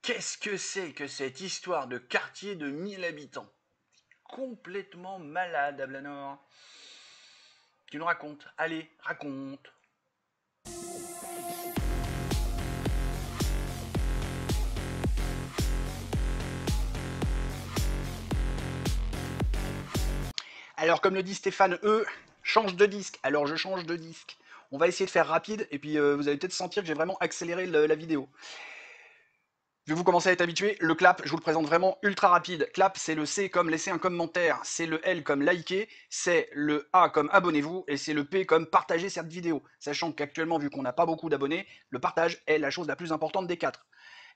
Qu'est-ce que c'est que cette histoire de quartier de 1000 habitants? Complètement malade, Ablanor. Tu nous racontes? Allez, raconte. Alors, comme le dit Stéphane change de disque. Alors, je change de disque. On va essayer de faire rapide, et puis vous allez peut-être sentir que j'ai vraiment accéléré la vidéo. Vu que vous commencez à être habitué, le clap, je vous le présente vraiment ultra rapide. Clap, c'est le C comme laisser un commentaire, c'est le L comme liker, c'est le A comme abonnez-vous, et c'est le P comme partager cette vidéo. Sachant qu'actuellement, vu qu'on n'a pas beaucoup d'abonnés, le partage est la chose la plus importante des quatre.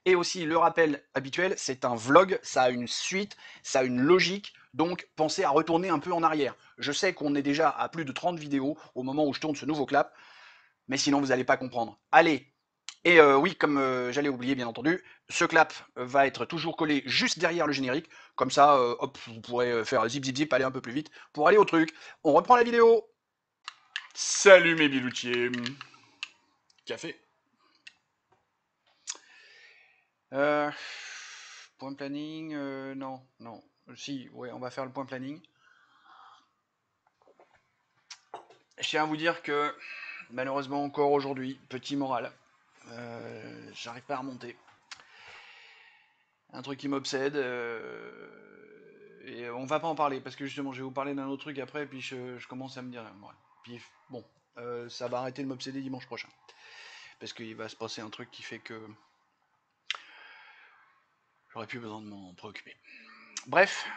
Et aussi, le rappel habituel, c'est un vlog, ça a une suite, ça a une logique, donc pensez à retourner un peu en arrière. Je sais qu'on est déjà à plus de 30 vidéos au moment où je tourne ce nouveau clap, mais sinon vous n'allez pas comprendre. Allez. Et oui, comme j'allais oublier bien entendu, ce clap va être toujours collé juste derrière le générique, comme ça, hop, vous pourrez faire zip zip zip, aller un peu plus vite pour aller au truc. On reprend la vidéo. Salut mes biloutiers. Café. Euh, point planning, non, non. Si, ouais, on va faire le point planning. Je tiens à vous dire que, malheureusement, encore aujourd'hui, petit moral, j'arrive pas à remonter. Un truc qui m'obsède, et on va pas en parler, parce que justement, je vais vous parler d'un autre truc après, et puis je commence à me dire, ouais. Puis bon, ça va arrêter de m'obséder dimanche prochain. Parce qu'il va se passer un truc qui fait que j'aurais plus besoin de m'en préoccuper. Bref,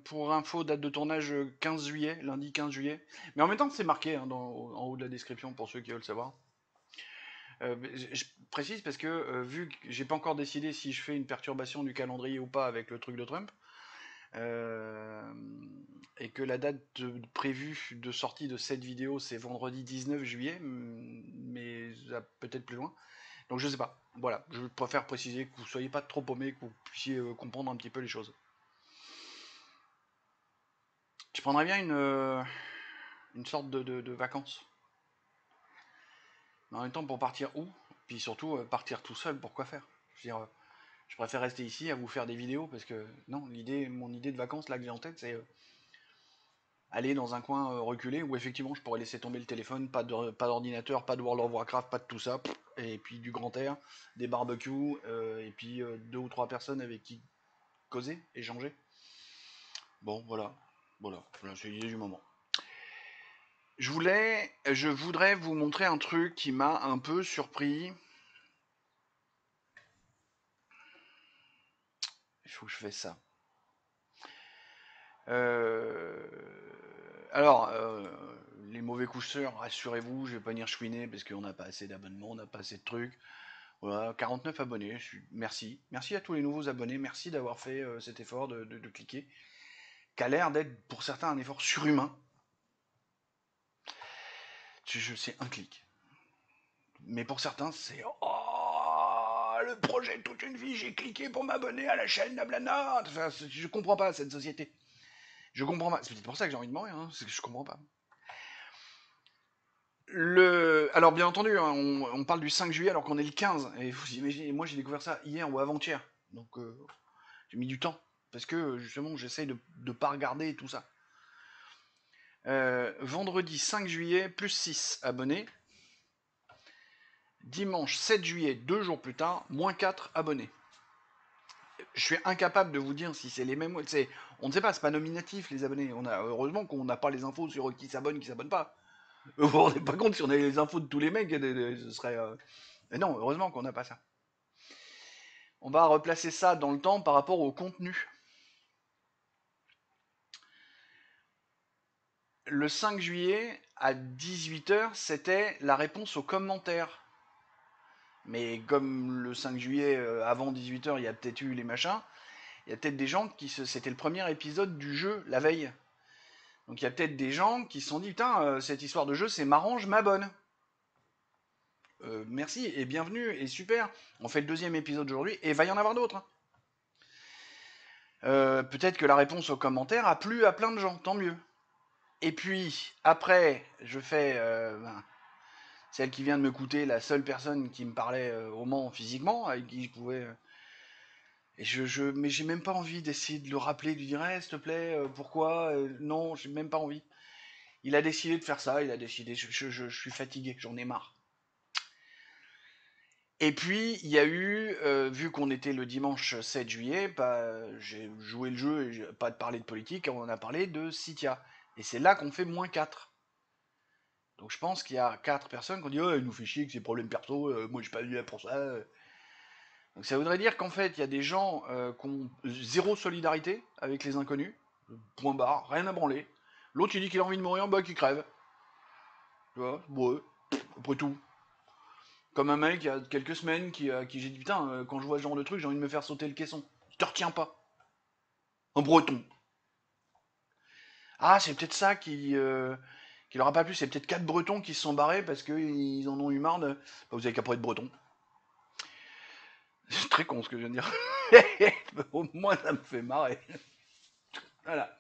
pour info, date de tournage 15 juillet, lundi 15 juillet. Mais en même temps, c'est marqué hein, en haut de la description pour ceux qui veulent savoir. Je précise parce que vu que j'ai pas encore décidé si je fais une perturbation du calendrier ou pas avec le truc de Trump, et que la date prévue de sortie de cette vidéo c'est vendredi 19 juillet, mais peut-être plus loin. Donc je sais pas. Voilà, je préfère préciser que vous soyez pas trop paumés, que vous puissiez comprendre un petit peu les choses. Tu prendrais bien une sorte de vacances. Mais en même temps, pour partir où? Puis surtout, partir tout seul, pourquoi faire? Je veux dire, je préfère rester ici à vous faire des vidéos parce que non, mon idée de vacances là que j'ai en tête, c'est aller dans un coin reculé où effectivement je pourrais laisser tomber le téléphone, pas d'ordinateur, pas de World of Warcraft, pas de tout ça, et puis du grand air, des barbecues, et puis deux ou trois personnes avec qui causer, échanger. Bon, voilà, c'est l'idée du moment. Je voudrais vous montrer un truc qui m'a un peu surpris. Il faut que je fasse ça. Alors, les mauvais coucheurs, rassurez-vous, je vais pas venir chouiner parce qu'on n'a pas assez d'abonnements, on n'a pas assez de trucs. Voilà, 49 abonnés, merci. Merci à tous les nouveaux abonnés, merci d'avoir fait cet effort de cliquer, qui a l'air d'être pour certains un effort surhumain. C'est un clic. Mais pour certains, c'est le projet de toute une vie, j'ai cliqué pour m'abonner à la chaîne Nablana. Enfin, je comprends pas cette société. Je comprends pas. C'est peut-être pour ça que j'ai envie de mourir, hein, c'est que je comprends pas. Alors bien entendu, hein, on parle du 5 juillet alors qu'on est le 15. Et vous imaginez, moi j'ai découvert ça hier ou avant-hier. Donc j'ai mis du temps. Parce que justement j'essaye de ne pas regarder tout ça. Vendredi 5 juillet, plus 6 abonnés. Dimanche 7 juillet, 2 jours plus tard, moins 4 abonnés. Je suis incapable de vous dire si c'est les mêmes. On ne sait pas, c'est pas nominatif les abonnés. Heureusement qu'on n'a pas les infos sur qui s'abonne pas. Vous vous rendez pas compte si on avait les infos de tous les mecs, ce serait. Mais non, heureusement qu'on n'a pas ça. On va replacer ça dans le temps par rapport au contenu. Le 5 juillet, à 18h, c'était la réponse aux commentaires. Mais comme le 5 juillet, avant 18h, il y a peut-être eu les machins, il y a peut-être des gens c'était le premier épisode du jeu, la veille. Donc il y a peut-être des gens qui se sont dit, putain, cette histoire de jeu, c'est marrant, je m'abonne. Merci et bienvenue et super. On fait le deuxième épisode aujourd'hui et il va y en avoir d'autres. Peut-être que la réponse aux commentaires a plu à plein de gens, tant mieux. Et puis après, je fais celle qui vient de me coûter, la seule personne qui me parlait au Mans physiquement, avec qui je pouvais... et mais j'ai même pas envie d'essayer de le rappeler, de lui dire, s'il te plaît, pourquoi non, j'ai même pas envie. Il a décidé de faire ça, il a décidé, je suis fatigué, j'en ai marre. Et puis, il y a eu, vu qu'on était le dimanche 7 juillet, bah, j'ai joué le jeu, et pas de parler de politique, on a parlé de Cythia. Et c'est là qu'on fait -4. Donc je pense qu'il y a 4 personnes qui ont dit oh, il nous fait chier que c'est problème perso, moi j'ai pas eu là pour ça. Donc ça voudrait dire qu'en fait, il y a des gens qui ont zéro solidarité avec les inconnus, point barre, rien à branler. L'autre il dit qu'il a envie de mourir, bah qu'il crève. Tu vois, bon, après tout. Comme un mec il y a quelques semaines qui j'ai dit putain, quand je vois ce genre de truc, j'ai envie de me faire sauter le caisson. Je te retiens pas. Un breton. Ah, c'est peut-être ça qui leur a pas plu, c'est peut-être 4 bretons qui se sont barrés parce qu'ils en ont eu marre de. Bah, vous avez qu'à pas être breton. C'est très con ce que je viens de dire. Au moins ça me fait marrer. Voilà.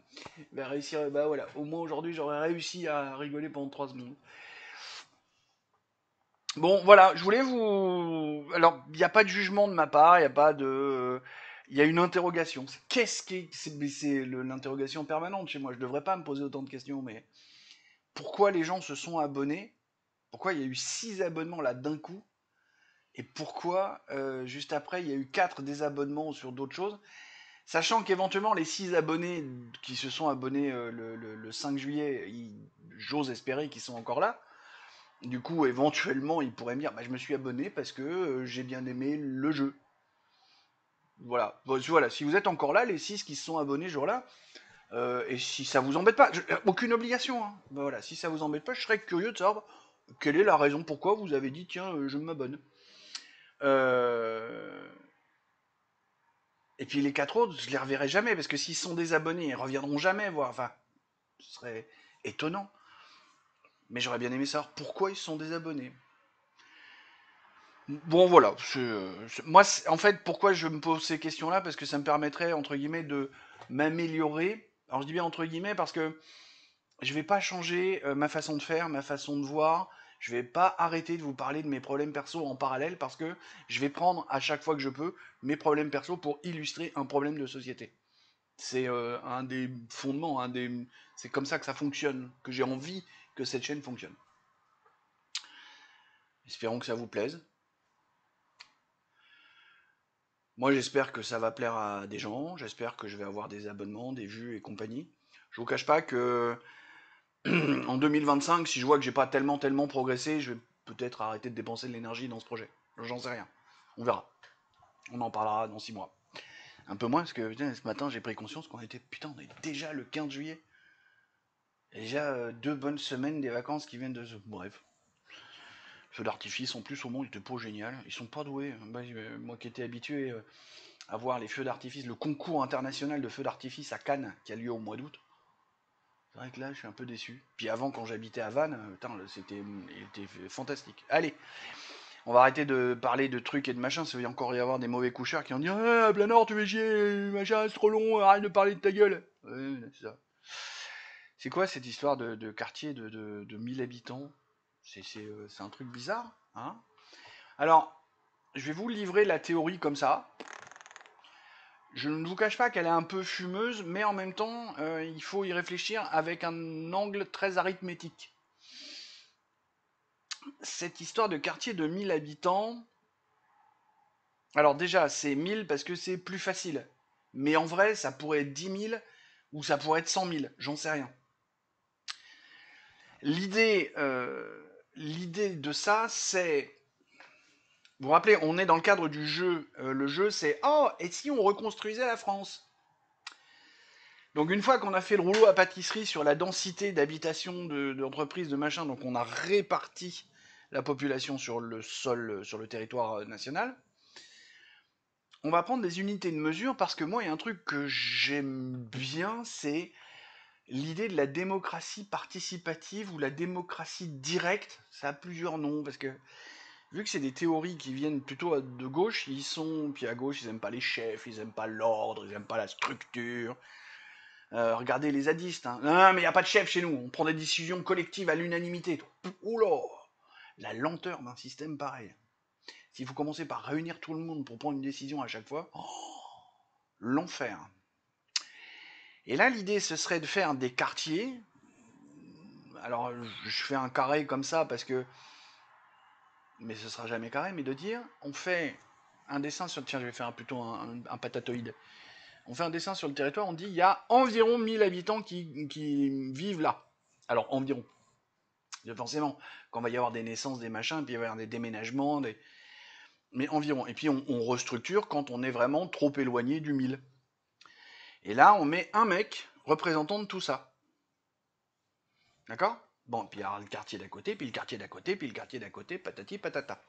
Bah, réussir, bah voilà. Au moins aujourd'hui j'aurais réussi à rigoler pendant 3 secondes. Bon voilà, je voulais vous. Alors, il n'y a pas de jugement de ma part, il n'y a pas de. Il y a une interrogation. Qu'est-ce qui. C'est l'interrogation permanente chez moi. Je devrais pas me poser autant de questions, mais pourquoi les gens se sont abonnés? Pourquoi il y a eu 6 abonnements là d'un coup? Et pourquoi juste après il y a eu 4 désabonnements sur d'autres choses? Sachant qu'éventuellement les 6 abonnés qui se sont abonnés le 5 juillet, j'ose espérer qu'ils sont encore là. Du coup, éventuellement, ils pourraient me dire bah, je me suis abonné parce que j'ai bien aimé le jeu. Voilà. Bon, voilà. Si vous êtes encore là, les 6 qui se sont abonnés ce jour-là, et si ça vous embête pas, aucune obligation. Hein. Ben voilà. Si ça vous embête pas, je serais curieux de savoir quelle est la raison pourquoi vous avez dit tiens, je m'abonne. Euh, Et puis les 4 autres, je les reverrai jamais, parce que s'ils sont désabonnés, ils reviendront jamais voir. Enfin, ce serait étonnant. Mais j'aurais bien aimé savoir pourquoi ils sont désabonnés. Bon voilà, moi en fait pourquoi je me pose ces questions-là, parce que ça me permettrait entre guillemets de m'améliorer. Alors je dis bien entre guillemets parce que je vais pas changer ma façon de faire, ma façon de voir. Je vais pas arrêter de vous parler de mes problèmes perso en parallèle parce que je vais prendre à chaque fois que je peux mes problèmes perso pour illustrer un problème de société. C'est un des fondements, c'est comme ça que ça fonctionne, que j'ai envie que cette chaîne fonctionne. Espérons que ça vous plaise. Moi, j'espère que ça va plaire à des gens. J'espère que je vais avoir des abonnements, des vues et compagnie. Je vous cache pas que en 2025, si je vois que j'ai pas tellement progressé, je vais peut-être arrêter de dépenser de l'énergie dans ce projet. J'en sais rien. On verra. On en parlera dans 6 mois. Un peu moins parce que putain, ce matin j'ai pris conscience qu'on était on est déjà le 15 juillet. Déjà 2 bonnes semaines des vacances qui viennent de se. Bref. Feux d'artifice en plus au monde, ils étaient pas génial. Ils sont pas doués. Bah, moi qui étais habitué à voir les feux d'artifice, le concours international de feux d'artifice à Cannes qui a lieu au mois d'août. C'est vrai que là, je suis un peu déçu. Puis avant, quand j'habitais à Vannes, il était fantastique. Allez, on va arrêter de parler de trucs et de machins. Ça va encore y avoir des mauvais coucheurs qui vont dire ah, Blanor, tu fais chier, machin, c'est trop long, arrête de parler de ta gueule. C'est ça. C'est quoi cette histoire de quartier de 1000 habitants? C'est un truc bizarre, hein? Alors, je vais vous livrer la théorie comme ça. Je ne vous cache pas qu'elle est un peu fumeuse, mais en même temps, il faut y réfléchir avec un angle très arithmétique. Cette histoire de quartier de 1000 habitants, alors déjà, c'est 1000 parce que c'est plus facile. Mais en vrai, ça pourrait être 10 000 ou ça pourrait être 100 000, j'en sais rien. L'idée, l'idée de ça, c'est. Vous vous rappelez, on est dans le cadre du jeu. Le jeu, c'est oh, et si on reconstruisait la France? Donc une fois qu'on a fait le rouleau à pâtisserie sur la densité d'habitation, d'entreprises, de machin, donc on a réparti la population sur le sol, sur le territoire national, on va prendre des unités de mesure parce que moi, il y a un truc que j'aime bien, c'est l'idée de la démocratie participative ou la démocratie directe. Ça a plusieurs noms parce que vu que c'est des théories qui viennent plutôt de gauche, puis à gauche, ils aiment pas les chefs, ils aiment pas l'ordre, ils aiment pas la structure. Regardez les zadistes, hein. Non, mais il n'y a pas de chef chez nous, on prend des décisions collectives à l'unanimité. Oula! la lenteur d'un système pareil. Si vous commencez par réunir tout le monde pour prendre une décision à chaque fois, l'enfer. Et là, l'idée, ce serait de faire des quartiers. Alors, je fais un carré comme ça parce que... Mais ce sera jamais carré, mais de dire, on fait un dessin sur... Tiens, je vais faire plutôt un patatoïde. On fait un dessin sur le territoire, on dit, il y a environ 1000 habitants qui vivent là. Alors, environ. Forcément, quand il va y avoir des naissances, des machins, puis il va y avoir des déménagements, mais environ. Et puis, on restructure quand on est vraiment trop éloigné du 1000. Et là, on met un mec représentant de tout ça. D'accord? Bon, puis il y aura le quartier d'à côté, puis le quartier d'à côté, puis le quartier d'à côté, patati patata.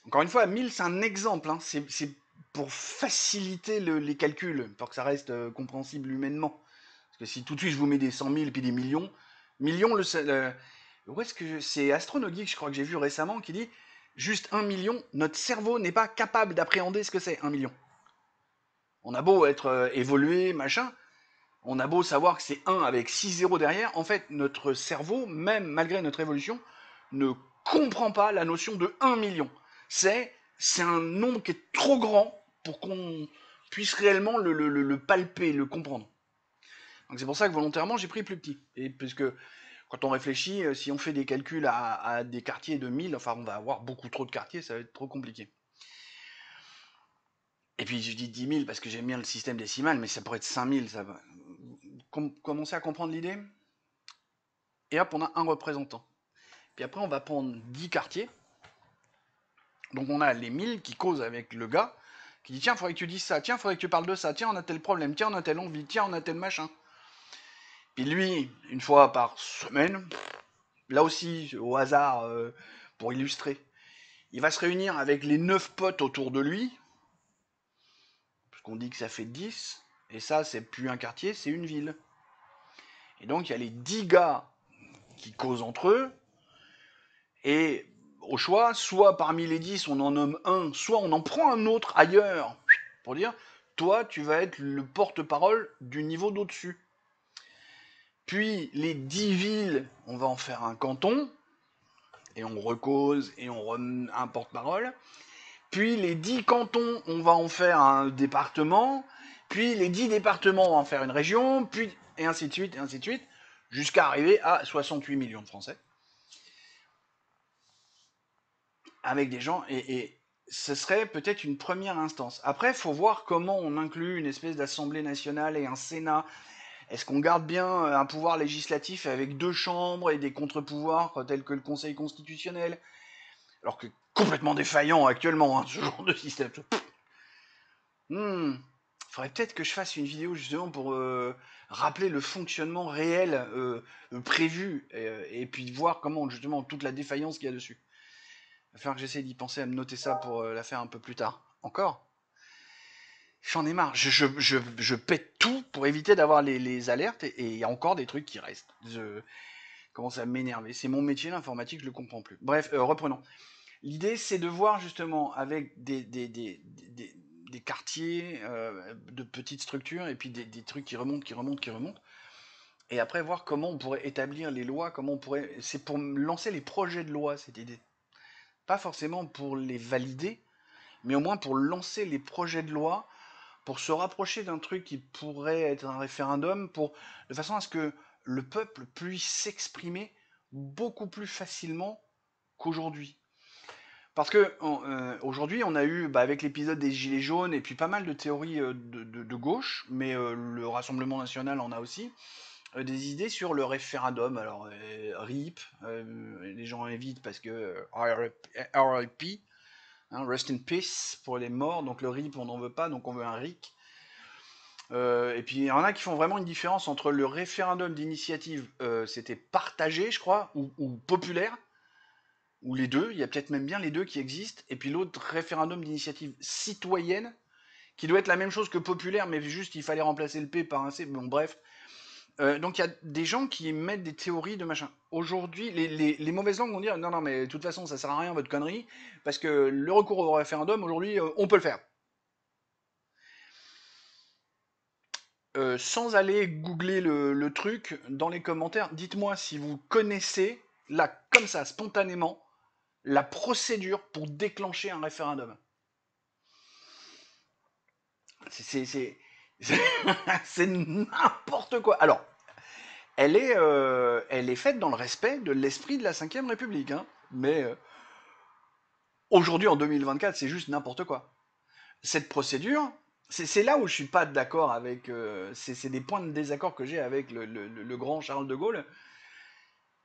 Encore une fois, 1000, c'est un exemple. Hein. C'est pour faciliter les calculs, pour que ça reste compréhensible humainement. Parce que si tout de suite je vous mets des 100 000 puis des millions, où est-ce que c'est Astronogeek, je crois que j'ai vu récemment, qui dit juste 1 million, notre cerveau n'est pas capable d'appréhender ce que c'est 1 million. On a beau être évolué, machin, on a beau savoir que c'est 1 avec 6 zéros derrière, en fait, notre cerveau, même malgré notre évolution, ne comprend pas la notion de 1 million. C'est un nombre qui est trop grand pour qu'on puisse réellement le palper, le comprendre. Donc c'est pour ça que volontairement j'ai pris plus petit. Et puisque quand on réfléchit, si on fait des calculs à des quartiers de 1000, enfin on va avoir beaucoup trop de quartiers, ça va être trop compliqué. Et puis je dis 10 000 parce que j'aime bien le système décimal, mais ça pourrait être 5000, ça va. Commencer à comprendre l'idée. Et hop, on a un représentant. Puis après, on va prendre 10 quartiers. Donc on a les 1000 qui causent avec le gars, qui dit tiens, faudrait que tu dises ça, tiens, faudrait que tu parles de ça, tiens, on a tel problème, tiens, on a telle envie, tiens, on a tel machin. Puis lui, une fois par semaine, là aussi, au hasard, pour illustrer, il va se réunir avec les 9 potes autour de lui, puisqu'on dit que ça fait 10, et ça, c'est plus un quartier, c'est une ville. Et donc, il y a les 10 gars qui causent entre eux, et au choix, soit parmi les 10, on en nomme un, soit on en prend un autre ailleurs, pour dire, toi, tu vas être le porte-parole du niveau d'au-dessus. Puis, les 10 villes, on va en faire un canton, et on recause, et on remet un porte-parole. Puis, les 10 cantons, on va en faire un département. Puis, les 10 départements, on va en faire une région, puis, et ainsi de suite, jusqu'à arriver à 68 millions de Français. Avec des gens, et ce serait peut-être une première instance. Après, il faut voir comment on inclut une espèce d'Assemblée nationale et un Sénat. Est-ce qu'on garde bien un pouvoir législatif avec 2 chambres et des contre-pouvoirs tels que le Conseil constitutionnel, alors que complètement défaillant actuellement, hein, ce genre de système. Faudrait peut-être que je fasse une vidéo justement pour rappeler le fonctionnement réel prévu et puis voir comment justement toute la défaillance qu'il y a dessus. Il va falloir que j'essaie d'y penser à me noter ça pour la faire un peu plus tard. Encore? J'en ai marre. Je pète tout pour éviter d'avoir les alertes et il y a encore des trucs qui restent. Je commence à m'énerver. C'est mon métier, l'informatique, je le comprends plus. Bref, reprenons. L'idée, c'est de voir justement avec des quartiers de petites structures et puis des trucs qui remontent. Et après, voir comment on pourrait établir les lois, comment on pourrait. C'est pour lancer les projets de loi, cette idée. Pas forcément pour les valider, mais au moins pour lancer les projets de loi, pour se rapprocher d'un truc qui pourrait être un référendum, de façon à ce que le peuple puisse s'exprimer beaucoup plus facilement qu'aujourd'hui. Parce que aujourd'hui, on a eu, avec l'épisode des Gilets jaunes et puis pas mal de théories de gauche, mais le Rassemblement national en a aussi, des idées sur le référendum. Alors, RIP, les gens évitent parce que RIP, hein, Rest in Peace pour les morts, donc le RIP on n'en veut pas, donc on veut un RIC. Et puis il y en a qui font vraiment une différence entre le référendum d'initiative, c'était partagé, je crois, ou populaire, ou les deux, il y a peut-être même bien les deux qui existent, et puis l'autre référendum d'initiative citoyenne, qui doit être la même chose que populaire, mais juste il fallait remplacer le P par un C, bon bref. Donc il y a des gens qui mettent des théories de machin. Aujourd'hui, les mauvaises langues vont dire non, non, mais de toute façon, ça sert à rien votre connerie, parce que le recours au référendum, aujourd'hui, on peut le faire. Sans aller googler le truc, dans les commentaires, dites-moi si vous connaissez là, comme ça, spontanément, la procédure pour déclencher un référendum. C'est c'est n'importe quoi. Alors, elle est faite dans le respect de l'esprit de la Ve République, hein. Mais aujourd'hui, en 2024, c'est juste n'importe quoi. Cette procédure, c'est là où je suis pas d'accord avec. C'est des points de désaccord que j'ai avec le grand Charles de Gaulle.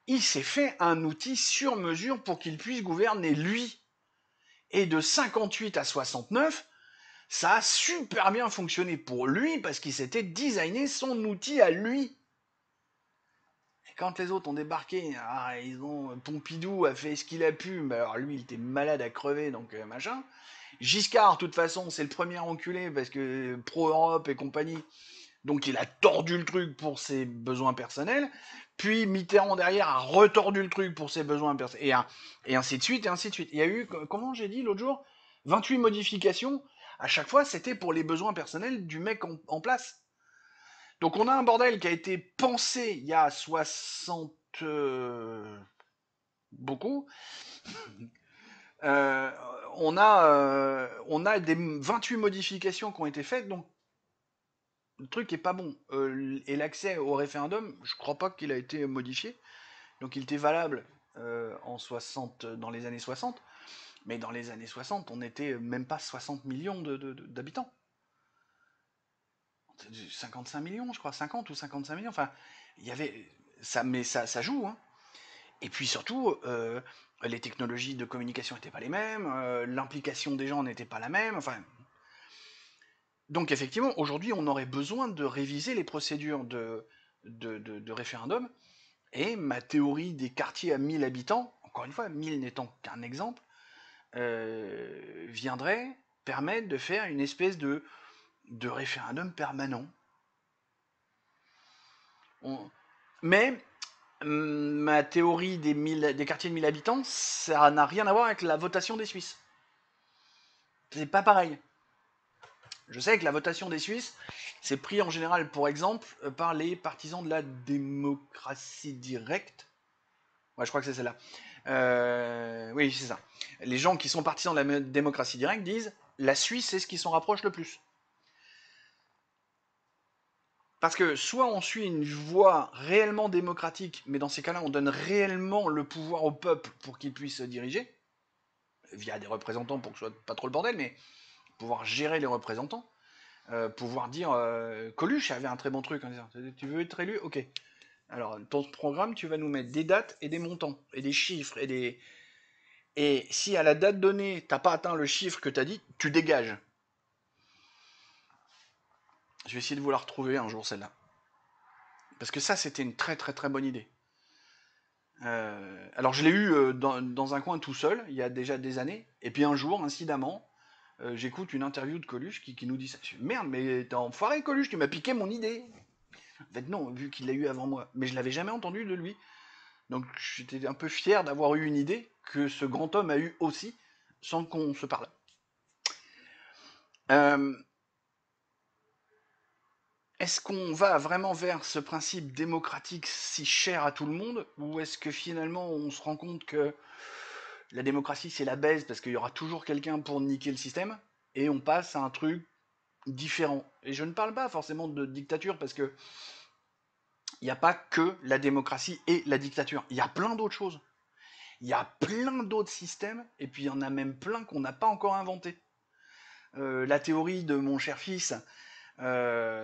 Il s'est fait un outil sur mesure pour qu'il puisse gouverner lui. Et de 58 à 69, ça a super bien fonctionné pour lui parce qu'il s'était designé son outil à lui. Et quand les autres ont débarqué, ils ont Pompidou a fait ce qu'il a pu, mais alors lui il était malade à crever donc machin. Giscard, de toute façon, c'est le premier enculé parce que pro-Europe et compagnie, donc il a tordu le truc pour ses besoins personnels. Puis Mitterrand derrière a retordu le truc pour ses besoins personnels. Et ainsi de suite, et ainsi de suite. Il y a eu, comment j'ai dit l'autre jour, 28 modifications. À chaque fois, c'était pour les besoins personnels du mec en place. Donc on a un bordel qui a été pensé il y a 60... beaucoup. Euh, on a des 28 modifications qui ont été faites, donc le truc est pas bon. Et l'accès au référendum, je crois pas qu'il a été modifié. Donc il était valable dans les années 60. Mais dans les années 60, on n'était même pas 60 millions d'habitants. 55 millions, je crois, 50 ou 55 millions. Enfin, il y avait. Ça joue, hein. Et puis surtout, les technologies de communication n'étaient pas les mêmes, l'implication des gens n'était pas la même. Enfin, donc effectivement, aujourd'hui, on aurait besoin de réviser les procédures de référendum. Et ma théorie des quartiers à 1000 habitants, encore une fois, 1000 n'étant qu'un exemple, viendrait permettre de faire une espèce de référendum permanent. Mais ma théorie des quartiers de 1000 habitants, ça n'a rien à voir avec la votation des Suisses. C'est pas pareil. Je sais que la votation des Suisses, c'est pris en général pour exemple par les partisans de la démocratie directe. Ouais, je crois que c'est celle-là. Oui, c'est ça. Les gens qui sont partisans de la démocratie directe disent la Suisse, c'est ce qui s'en rapproche le plus. Parce que soit on suit une voie réellement démocratique, mais dans ces cas-là, on donne réellement le pouvoir au peuple pour qu'il puisse se diriger, via des représentants pour que ce soit pas trop le bordel, mais pouvoir gérer les représentants, pouvoir dire Coluche avait un très bon truc en disant tu veux être élu, ok. Alors ton programme, tu vas nous mettre des dates et des montants et des chiffres et si à la date donnée t'as pas atteint le chiffre que t'as dit, tu dégages. Je vais essayer de vous la retrouver un jour celle-là, parce que ça c'était une très très très bonne idée. Alors je l'ai eu dans un coin tout seul, il y a déjà des années, et puis un jour, incidemment, j'écoute une interview de Coluche qui nous dit ça. Je dis, merde, mais t'es enfoiré Coluche, tu m'as piqué mon idée. En fait non, vu qu'il l'a eu avant moi. Mais je l'avais jamais entendu de lui. Donc j'étais un peu fier d'avoir eu une idée que ce grand homme a eu aussi, sans qu'on se parle. Euh, Est-ce qu'on va vraiment vers ce principe démocratique si cher à tout le monde, ou est-ce que finalement on se rend compte que la démocratie c'est la baise parce qu'il y aura toujours quelqu'un pour niquer le système, et on passe à un truc différent. Et je ne parle pas forcément de dictature parce que il n'y a pas que la démocratie et la dictature. Il y a plein d'autres choses. Il y a plein d'autres systèmes, et puis il y en a même plein qu'on n'a pas encore inventés. La théorie de mon cher fils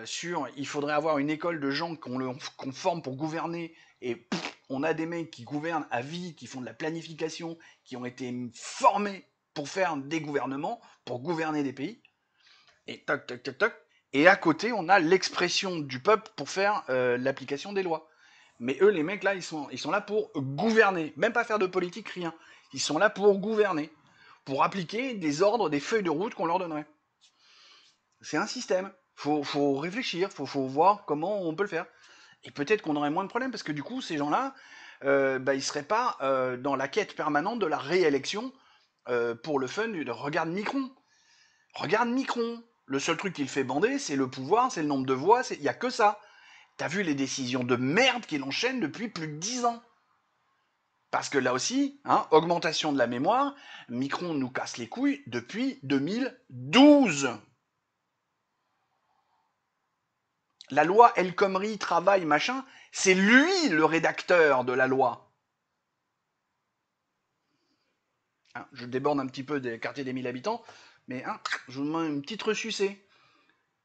sur il faudrait avoir une école de gens qu'on forme pour gouverner, et on a des mecs qui gouvernent à vie, qui font de la planification, qui ont été formés pour faire des gouvernements, pour gouverner des pays, et toc toc toc toc. Et à côté, on a l'expression du peuple pour faire l'application des lois. Mais eux, les mecs là, ils sont là pour gouverner, même pas faire de politique, rien. Ils sont là pour gouverner, pour appliquer des ordres, des feuilles de route qu'on leur donnerait. C'est un système. Faut réfléchir, faut voir comment on peut le faire. Et peut-être qu'on aurait moins de problèmes parce que du coup, ces gens-là, ils seraient pas dans la quête permanente de la réélection pour le fun de regarde Micron. Regarde Micron. Le seul truc qu'il fait bander, c'est le pouvoir, c'est le nombre de voix, il y a que ça. T'as vu les décisions de merde qu'il enchaîne depuis plus de 10 ans. Parce que là aussi, hein, augmentation de la mémoire, Micron nous casse les couilles depuis 2012. La loi El Khomri, travail, machin, c'est lui le rédacteur de la loi. Hein, je déborde un petit peu des quartiers des 1000 habitants, mais hein, je vous demande une petite ressucée.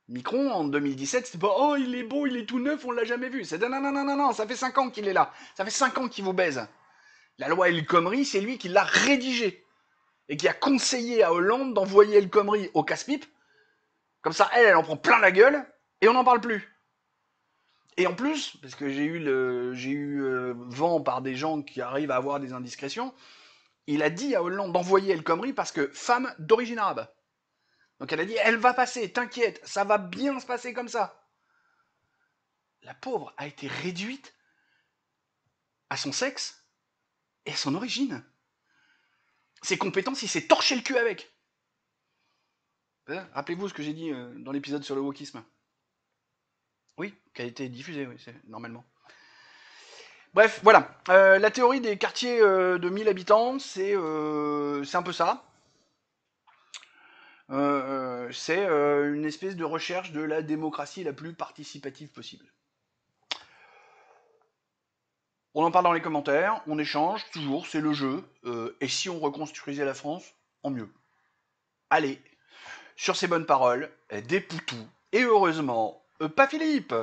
Micron, en 2017, c'était pas « Oh, il est beau, il est tout neuf, on l'a jamais vu ». C'est « Non, non, non, non, non, ça fait 5 ans qu'il est là. Ça fait 5 ans qu'il vous baise. » La loi El Khomri, c'est lui qui l'a rédigée et qui a conseillé à Hollande d'envoyer El Khomri au casse-pipe. Comme ça, elle en prend plein la gueule et on n'en parle plus. Et en plus, parce que j'ai eu vent par des gens qui arrivent à avoir des indiscrétions, il a dit à Hollande d'envoyer El Khomri parce que femme d'origine arabe. Donc elle a dit, elle va passer, t'inquiète, ça va bien se passer comme ça. La pauvre a été réduite à son sexe et à son origine. Ses compétences, il s'est torché le cul avec. Rappelez-vous ce que j'ai dit dans l'épisode sur le wokisme. Oui, qui a été diffusé, oui, normalement. Bref, voilà. La théorie des quartiers de 1000 habitants, c'est un peu ça. C'est une espèce de recherche de la démocratie la plus participative possible. On en parle dans les commentaires, on échange, toujours, c'est le jeu. Et si on reconstruisait la France, en mieux. Allez, sur ces bonnes paroles, des poutous. Et heureusement, pas Philippe.